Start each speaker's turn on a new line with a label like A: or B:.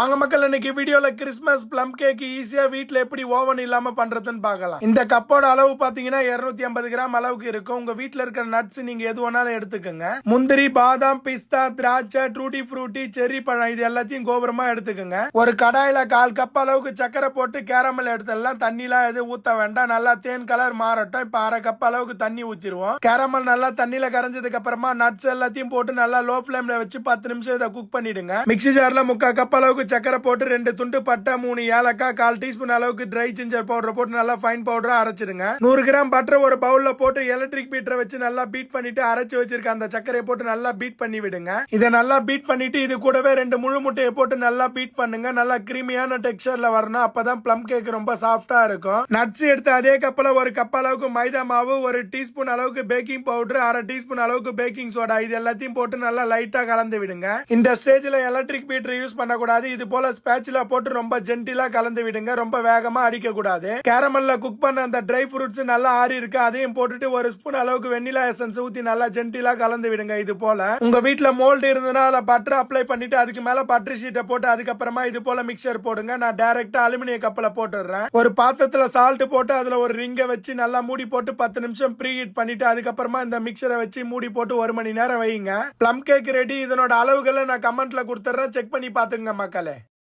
A: வாங்க மக்கள், இன்னைக்கு வீடியோல கிறிஸ்மஸ் பிளம் கேக் ஈஸியா வீட்ல எப்படி ஓவன் இல்லாம பண்றதுன்னு பார்க்கலாம். இந்த கப்போட அளவு பாத்தீங்கன்னா 250 கிராம் அளவுக்கு இருக்கும். உங்க வீட்ல இருக்கிற நட்ஸ் நீங்க எது வேணாலும் எடுத்துக்கோங்க. முந்திரி, பாதாம், பிஸ்தா, திராட்சை, டூட்டி ஃப்ரூட்டி, செர்ரி பழம் இது எல்லாத்தையும் கோபுரமா எடுத்துக்கோங்க. ஒரு கடாயில 1/4 கப் அளவுக்கு சக்கரை போட்டு கேரமல் எடுத்துடலாம். தண்ணிலாம் எதுவும் ஊத்த வேண்டாம். நல்லா தேன் கலர் மாறட்டும். இப்ப 1/2 கப் அளவுக்கு தண்ணி ஊத்திடுவோம். கேரமல் நல்லா தண்ணியில கரைஞ்சதுக்கு அப்புறமா நட்ஸ் எல்லாத்தையும் போட்டு நல்லா லோ ஃபிளேம்ல வச்சு 10 நிமிஷம் இதை குக் பண்ணிடுங்க. மிக்ஸி ஜார்ல 3/4 கப் அளவுக்கு சக்கரை போட்டு 2 துண்டு பட்டை, 3 ஏலக்காய், 1/4 டீஸ்பூன் அளவுக்கு ட்ரை ஜிஞ்சர் பவுடர் போட்டு நல்லா ஃபைன் பவுடரா அரைச்சிடுங்க. 100 கிராம் பட்டர் ஒரு பவுல்ல போட்டு எலக்ட்ரிக் பீட்டரை வச்சு நல்லா பீட் பண்ணிட்டு அரைச்சு வச்சிருக்க அந்த சக்கரையை போட்டு நல்லா பீட் பண்ணி விடுங்க. இதை நல்லா பீட் பண்ணிட்டு இது கூடவே 2 முழு முட்டையை போட்டு நல்லா பீட் பண்ணுங்க. நல்லா கிரீமியான டெக்ஸ்சர்ல வரணும். அப்பதான் பிளம் கேக் ரொம்ப சாஃப்டா இருக்கும். நட்ஸ் எடுத்து அதே கப்ல 1 கப் அளவுக்கு மைதா மாவு, 1 டீஸ்பூன் அளவுக்கு பேக்கிங் பவுடர், 1/2 டீஸ்பூன் அளவுக்கு பேக்கிங் சோடா இது எல்லாத்தையும் போட்டு நல்லா லைட்டா கலந்து விடுங்க. இந்த ஸ்டேஜ்ல எலக்ட்ரிக் பீட்டர் யூஸ் பண்ணக்கூடாது. இது போல ஸ்பேச்சுலா போட்டு ரொம்ப ஜென்டிலா கலந்து விடுங்க. ரொம்ப வேகமா அடிக்க கூடாது. கேரமல்ல குக் பண்ண அந்த ட்ரை ஃப்ரூட்ஸ் நல்லா ஆறி இருக்கு. அதையும் போட்டுட்டு 1 ஸ்பூன் அளவுக்கு வெண்ணிலா எசன்ஸ் ஊத்தி நல்லா ஜென்டிலா கலந்து விடுங்க. இது போல உங்க வீட்ல மோல்டு இருந்ததுன்னா அதுல பட்டர் அப்ளை பண்ணிட்டு அதுக்கு மேல பட்டர் ஷீட்டை போட்டு அதுக்கப்புறமா இது போல மிக்சர் போடுங்க. நான் டைரக்டா அலுமினிய கப்ல போட்டுடுறேன். ஒரு பாத்திரத்துல சால்ட் போட்டு அதுல ஒரு ரிங்கை வச்சு நல்லா மூடி போட்டு 10 நிமிஷம் ப்ரீ ஹீட் பண்ணிட்டு அதுக்கப்புறமா இந்த மிக்சரை வச்சு மூடி போட்டு 1 மணி நேரம் வைங்க. Plum cake ready. இதனோட அளவுகளை நான் கமெண்ட்ல கொடுத்துறேன். செக் பண்ணி பாத்துங்க மக்களே.